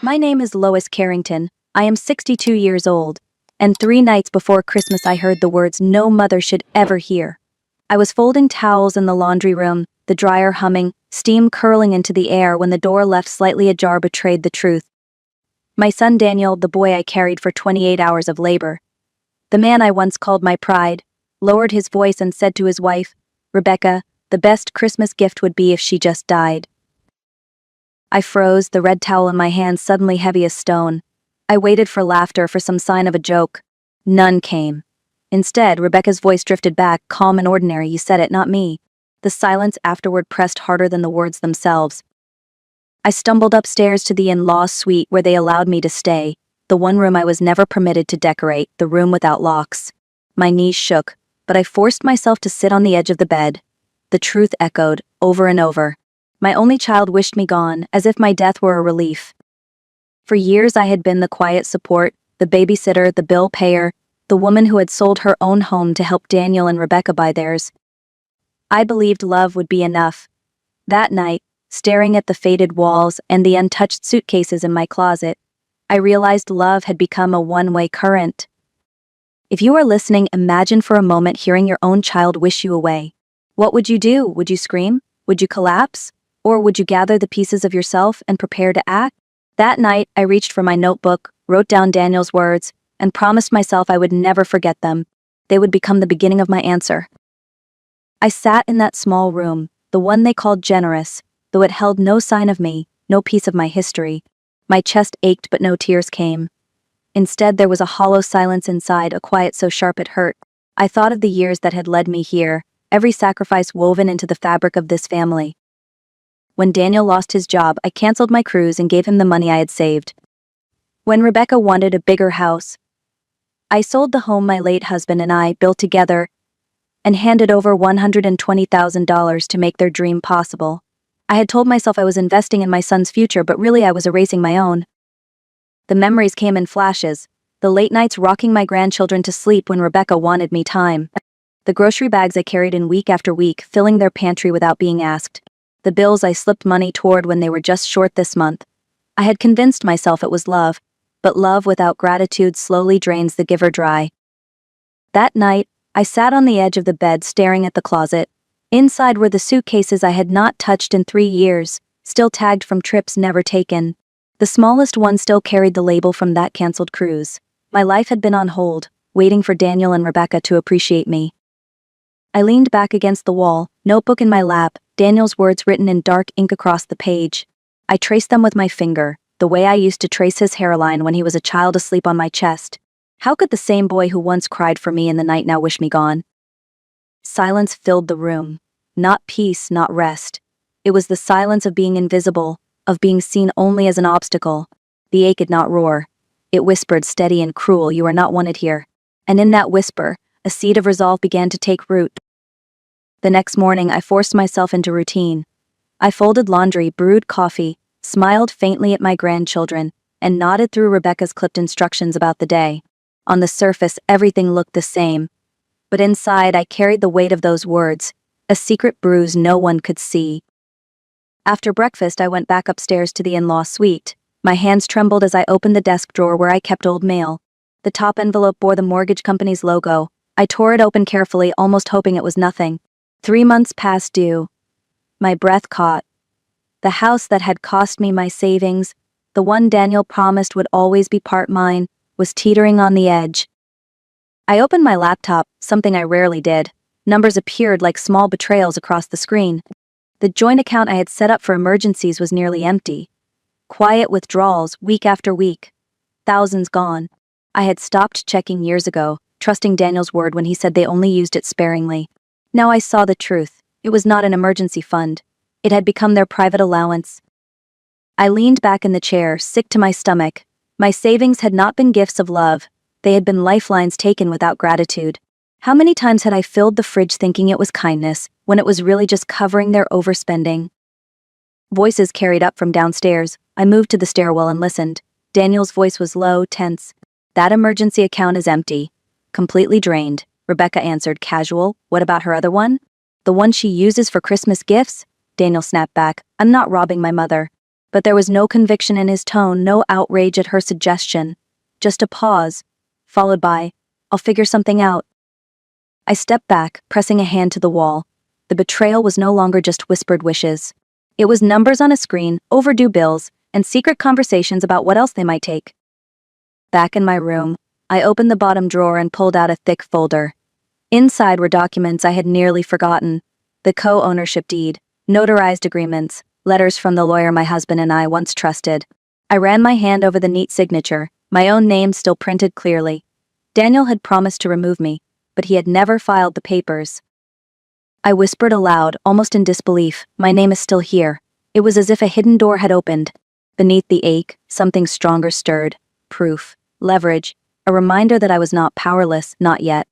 My name is Lois Carrington. I am 62 years old. And 3 nights before Christmas I heard the words no mother should ever hear. I was folding towels in the laundry room, the dryer humming, steam curling into the air when the door left slightly ajar betrayed the truth. My son Daniel, the boy I carried for 28 hours of labor, the man I once called my pride, lowered his voice and said to his wife, "Rebecca, the best Christmas gift would be if she just died." I froze, the red towel in my hand suddenly heavy as stone. I waited for laughter, for some sign of a joke. None came. Instead, Rebecca's voice drifted back, calm and ordinary. "You said it, not me." The silence afterward pressed harder than the words themselves. I stumbled upstairs to the in-law suite where they allowed me to stay, the one room I was never permitted to decorate, the room without locks. My knees shook, but I forced myself to sit on the edge of the bed. The truth echoed, over and over. My only child wished me gone, as if my death were a relief. For years I had been the quiet support, the babysitter, the bill payer, the woman who had sold her own home to help Daniel and Rebecca buy theirs. I believed love would be enough. That night, staring at the faded walls and the untouched suitcases in my closet, I realized love had become a one-way current. If you are listening, imagine for a moment hearing your own child wish you away. What would you do? Would you scream? Would you collapse? Or would you gather the pieces of yourself and prepare to act? That night, I reached for my notebook, wrote down Daniel's words, and promised myself I would never forget them. They would become the beginning of my answer. I sat in that small room, the one they called generous, though it held no sign of me, no piece of my history. My chest ached but no tears came. Instead, there was a hollow silence inside, a quiet so sharp it hurt. I thought of the years that had led me here, every sacrifice woven into the fabric of this family. When Daniel lost his job, I canceled my cruise and gave him the money I had saved. When Rebecca wanted a bigger house, I sold the home my late husband and I built together and handed over $120,000 to make their dream possible. I had told myself I was investing in my son's future, but really I was erasing my own. The memories came in flashes, the late nights rocking my grandchildren to sleep when Rebecca wanted me time. The grocery bags I carried in week after week, filling their pantry without being asked. The bills I slipped money toward when they were just short this month. I had convinced myself it was love, but love without gratitude slowly drains the giver dry. That night, I sat on the edge of the bed staring at the closet. Inside were the suitcases I had not touched in 3 years, still tagged from trips never taken. The smallest one still carried the label from that canceled cruise. My life had been on hold, waiting for Daniel and Rebecca to appreciate me. I leaned back against the wall, notebook in my lap, Daniel's words written in dark ink across the page. I traced them with my finger, the way I used to trace his hairline when he was a child asleep on my chest. How could the same boy who once cried for me in the night now wish me gone? Silence filled the room. Not peace, not rest. It was the silence of being invisible, of being seen only as an obstacle. The ache did not roar. It whispered, steady and cruel, "You are not wanted here." And in that whisper, a seed of resolve began to take root. The next morning, I forced myself into routine. I folded laundry, brewed coffee, smiled faintly at my grandchildren, and nodded through Rebecca's clipped instructions about the day. On the surface, everything looked the same. But inside, I carried the weight of those words, a secret bruise no one could see. After breakfast, I went back upstairs to the in-law suite. My hands trembled as I opened the desk drawer where I kept old mail. The top envelope bore the mortgage company's logo. I tore it open carefully, almost hoping it was nothing. 3 months past due. My breath caught. The house that had cost me my savings, the one Daniel promised would always be part mine, was teetering on the edge. I opened my laptop, something I rarely did. Numbers appeared like small betrayals across the screen. The joint account I had set up for emergencies was nearly empty. Quiet withdrawals, week after week. Thousands gone. I had stopped checking years ago, trusting Daniel's word when he said they only used it sparingly. Now I saw the truth. It was not an emergency fund. It had become their private allowance. I leaned back in the chair, sick to my stomach. My savings had not been gifts of love. They had been lifelines taken without gratitude. How many times had I filled the fridge thinking it was kindness, when it was really just covering their overspending? Voices carried up from downstairs. I moved to the stairwell and listened. Daniel's voice was low, tense. "That emergency account is empty. Completely drained." Rebecca answered, casual. "What about her other one? The one she uses for Christmas gifts?" Daniel snapped back. "I'm not robbing my mother. But there was no conviction in his tone, no outrage at her suggestion. Just a pause, followed by, "I'll figure something out." I stepped back, pressing a hand to the wall. The betrayal was no longer just whispered wishes. It was numbers on a screen, overdue bills, and secret conversations about what else they might take. Back in my room, I opened the bottom drawer and pulled out a thick folder. Inside were documents I had nearly forgotten: the co-ownership deed, notarized agreements, letters from the lawyer my husband and I once trusted. I ran my hand over the neat signature, my own name still printed clearly. Daniel had promised to remove me, but he had never filed the papers. I whispered aloud, almost in disbelief, "My name is still here." It was as if a hidden door had opened. Beneath the ache, something stronger stirred. Proof, leverage, a reminder that I was not powerless, not yet.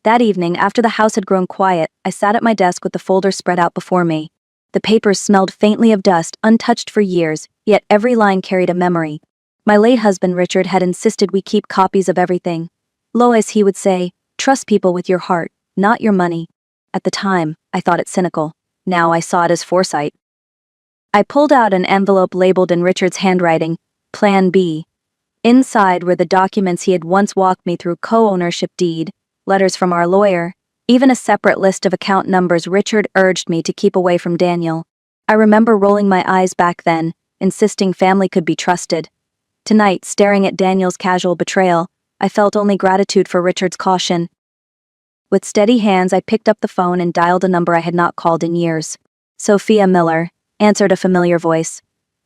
That evening, after the house had grown quiet, I sat at my desk with the folder spread out before me. The papers smelled faintly of dust, untouched for years, yet every line carried a memory. My late husband Richard had insisted we keep copies of everything. "Lois," he would say, "trust people with your heart, not your money." At the time, I thought it cynical. Now I saw it as foresight. I pulled out an envelope labeled in Richard's handwriting, Plan B. Inside were the documents he had once walked me through: co-ownership deed, letters from our lawyer, even a separate list of account numbers Richard urged me to keep away from Daniel. I remember rolling my eyes back then, insisting family could be trusted. Tonight, staring at Daniel's casual betrayal, I felt only gratitude for Richard's caution. With steady hands, I picked up the phone and dialed a number I had not called in years. "Sophia Miller," answered a familiar voice.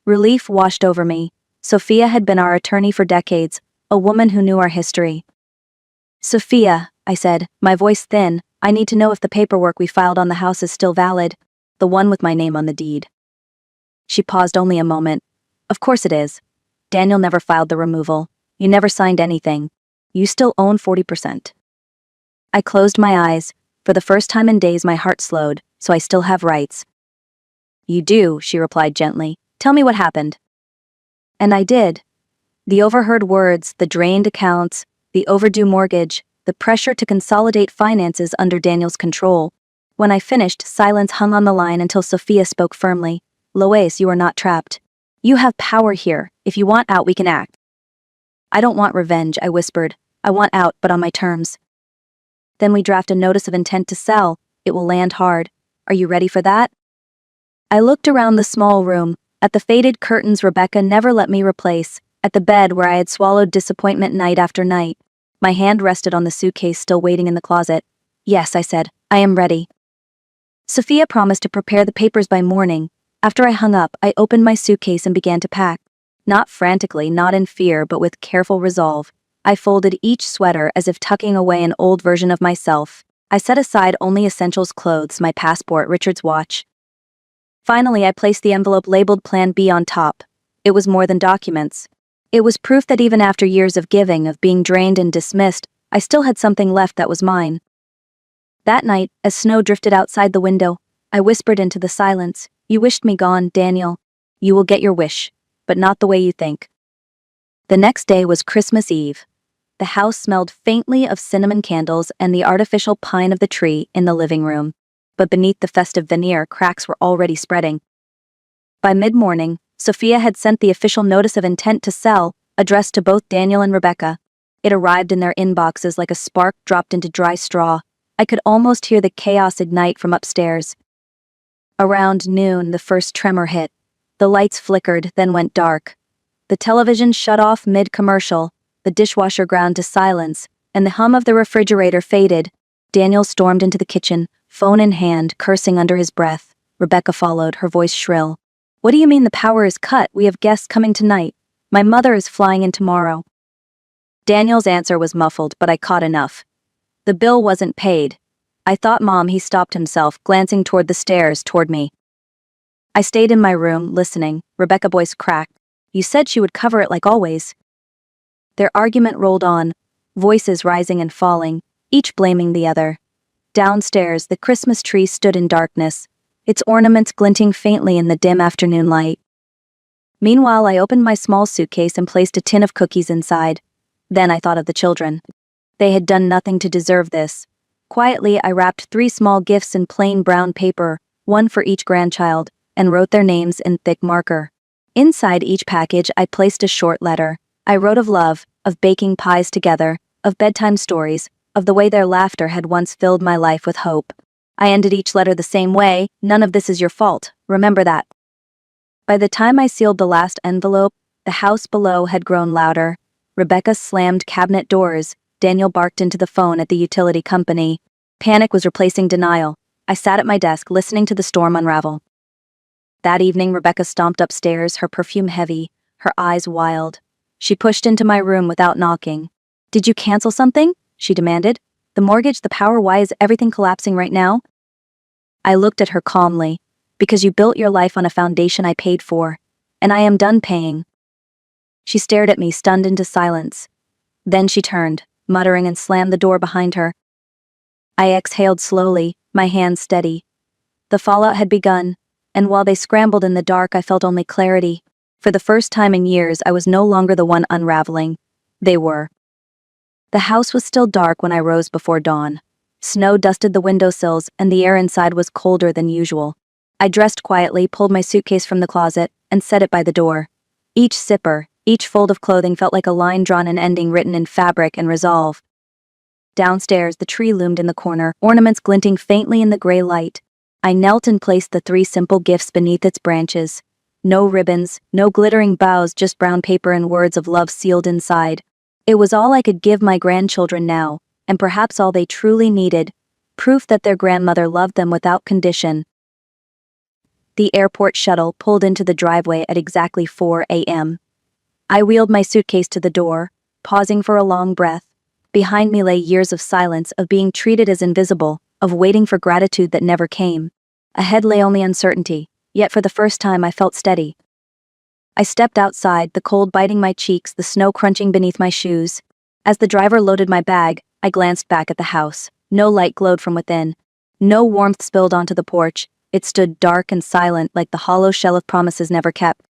Relief washed over me. Sophia had been our attorney for decades, a woman who knew our history. "Sophia," I said, my voice thin, "I need to know if the paperwork we filed on the house is still valid, the one with my name on the deed." She paused only a moment. "Of course it is. Daniel never filed the removal. You never signed anything. You still own 40%. I closed my eyes. For the first time in days my heart slowed, so I still have rights. "You do," she replied gently. "Tell me what happened." And I did. The overheard words, the drained accounts, the overdue mortgage, the pressure to consolidate finances under Daniel's control. When I finished, silence hung on the line until Sophia spoke firmly. "Lois, you are not trapped. You have power here. If you want out, we can act." "I don't want revenge," I whispered. "I want out, but on my terms." "Then we draft a notice of intent to sell. It will land hard. Are you ready for that?" I looked around the small room, at the faded curtains Rebecca never let me replace, at the bed where I had swallowed disappointment night after night. My hand rested on the suitcase still waiting in the closet. "Yes," I said, "I am ready." Sophia promised to prepare the papers by morning. After I hung up, I opened my suitcase and began to pack. Not frantically, not in fear, but with careful resolve. I folded each sweater as if tucking away an old version of myself. I set aside only essentials: clothes, my passport, Richard's watch. Finally, I placed the envelope labeled Plan B on top. It was more than documents. It was proof that even after years of giving, of being drained and dismissed, I still had something left that was mine. That night, as snow drifted outside the window, I whispered into the silence, "You wished me gone, Daniel. You will get your wish, but not the way you think." The next day was Christmas Eve. The house smelled faintly of cinnamon candles and the artificial pine of the tree in the living room. But beneath the festive veneer, cracks were already spreading. By mid-morning, Sophia had sent the official notice of intent to sell, addressed to both Daniel and Rebecca. It arrived in their inboxes like a spark dropped into dry straw. I could almost hear the chaos ignite from upstairs. Around noon, the first tremor hit. The lights flickered, then went dark. The television shut off mid-commercial, the dishwasher ground to silence, and the hum of the refrigerator faded. Daniel stormed into the kitchen, phone in hand, cursing under his breath. Rebecca followed, her voice shrill. "What do you mean the power is cut? We have guests coming tonight. My mother is flying in tomorrow." Daniel's answer was muffled, but I caught enough. "The bill wasn't paid." "I thought, Mom," he stopped himself, glancing toward the stairs, toward me. I stayed in my room, listening. Rebecca's voice cracked. "You said she would cover it like always." Their argument rolled on, voices rising and falling, each blaming the other. Downstairs, the Christmas tree stood in darkness, its ornaments glinting faintly in the dim afternoon light. Meanwhile, I opened my small suitcase and placed a tin of cookies inside. Then I thought of the children. They had done nothing to deserve this. Quietly, I wrapped 3 small gifts in plain brown paper, one for each grandchild, and wrote their names in thick marker. Inside each package, I placed a short letter. I wrote of love, of baking pies together, of bedtime stories, of the way their laughter had once filled my life with hope. I ended each letter the same way: none of this is your fault. Remember that. By the time I sealed the last envelope, the house below had grown louder. Rebecca slammed cabinet doors. Daniel barked into the phone at the utility company. Panic was replacing denial. I sat at my desk, listening to the storm unravel. That evening, Rebecca stomped upstairs, her perfume heavy, her eyes wild. She pushed into my room without knocking. "Did you cancel something?" she demanded. "The mortgage, the power, why is everything collapsing right now?" I looked at her calmly. "Because you built your life on a foundation I paid for, and I am done paying." She stared at me, stunned into silence. Then she turned, muttering, and slammed the door behind her. I exhaled slowly, my hands steady. The fallout had begun, and while they scrambled in the dark, I felt only clarity. For the first time in years, I was no longer the one unraveling. They were. The house was still dark when I rose before dawn. Snow dusted the windowsills, and the air inside was colder than usual. I dressed quietly, pulled my suitcase from the closet, and set it by the door. Each zipper, each fold of clothing felt like a line drawn, an ending written in fabric and resolve. Downstairs, the tree loomed in the corner, ornaments glinting faintly in the gray light. I knelt and placed the 3 simple gifts beneath its branches. No ribbons, no glittering boughs, just brown paper and words of love sealed inside. It was all I could give my grandchildren now, and perhaps all they truly needed, proof that their grandmother loved them without condition. The airport shuttle pulled into the driveway at exactly 4 a.m. I wheeled my suitcase to the door, pausing for a long breath. Behind me lay years of silence, of being treated as invisible, of waiting for gratitude that never came. Ahead lay only uncertainty, yet for the first time I felt steady. I stepped outside, the cold biting my cheeks, the snow crunching beneath my shoes. As the driver loaded my bag, I glanced back at the house. No light glowed from within. No warmth spilled onto the porch. It stood dark and silent, like the hollow shell of promises never kept.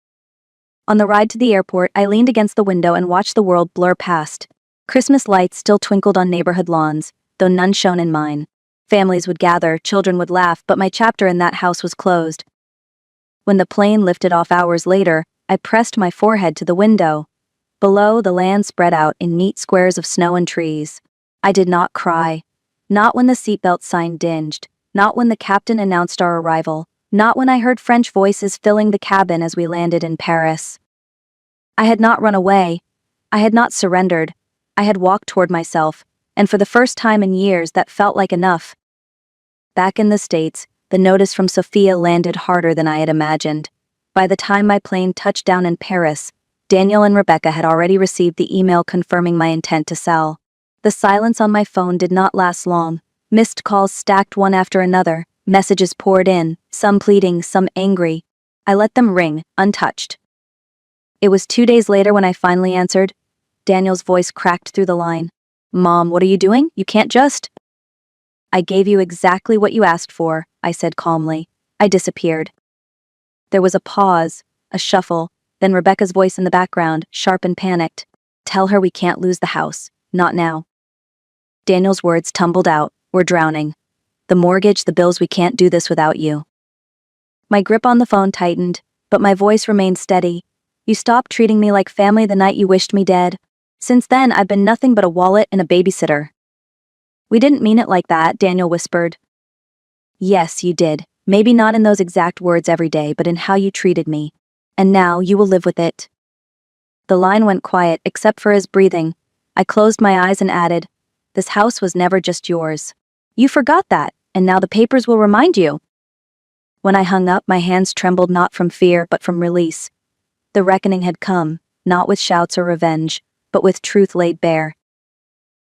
On the ride to the airport, I leaned against the window and watched the world blur past. Christmas lights still twinkled on neighborhood lawns, though none shone in mine. Families would gather, children would laugh, but my chapter in that house was closed. When the plane lifted off hours later, I pressed my forehead to the window. Below, the land spread out in neat squares of snow and trees. I did not cry. Not when the seatbelt sign dinged. Not when the captain announced our arrival. Not when I heard French voices filling the cabin as we landed in Paris. I had not run away. I had not surrendered. I had walked toward myself, and for the first time in years that felt like enough. Back in the States, the notice from Sophia landed harder than I had imagined. By the time my plane touched down in Paris, Daniel and Rebecca had already received the email confirming my intent to sell. The silence on my phone did not last long. Missed calls stacked one after another, messages poured in, some pleading, some angry. I let them ring, untouched. It was 2 days later when I finally answered. Daniel's voice cracked through the line. "Mom, what are you doing? You can't just..." "I gave you exactly what you asked for," I said calmly. I disappeared. There was a pause, a shuffle, then Rebecca's voice in the background, sharp and panicked. "Tell her we can't lose the house. Not now." Daniel's words tumbled out. "We're drowning. The mortgage, the bills, we can't do this without you." My grip on the phone tightened, but my voice remained steady. "You stopped treating me like family the night you wished me dead. Since then, I've been nothing but a wallet and a babysitter." "We didn't mean it like that," Daniel whispered. "Yes, you did. Maybe not in those exact words every day, but in how you treated me. And now you will live with it." The line went quiet, except for his breathing. I closed my eyes and added, "This house was never just yours. You forgot that, and now the papers will remind you." When I hung up, my hands trembled not from fear, but from release. The reckoning had come, not with shouts or revenge, but with truth laid bare.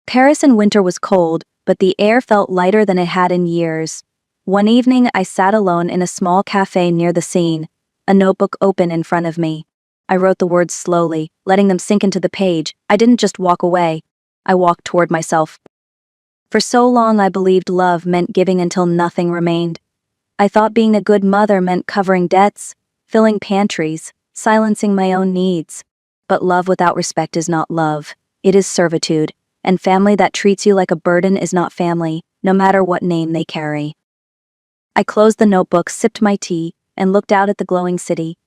Paris in winter was cold, but the air felt lighter than it had in years. One evening, I sat alone in a small cafe near the Seine, a notebook open in front of me. I wrote the words slowly, letting them sink into the page. I didn't just walk away. I walked toward myself. For so long, I believed love meant giving until nothing remained. I thought being a good mother meant covering debts, filling pantries, silencing my own needs. But love without respect is not love. It is servitude, and family that treats you like a burden is not family, no matter what name they carry. I closed the notebook, sipped my tea, and looked out at the glowing city.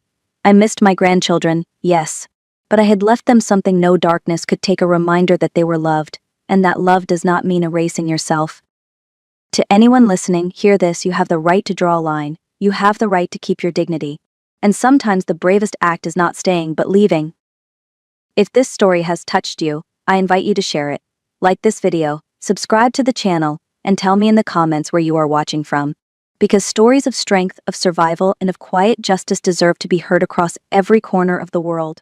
I missed my grandchildren, yes. But I had left them something no darkness could take, a reminder that they were loved, and that love does not mean erasing yourself. To anyone listening, hear this: you have the right to draw a line, you have the right to keep your dignity. And sometimes the bravest act is not staying but leaving. If this story has touched you, I invite you to share it. Like this video, subscribe to the channel, and tell me in the comments where you are watching from. Because stories of strength, of survival, and of quiet justice deserve to be heard across every corner of the world.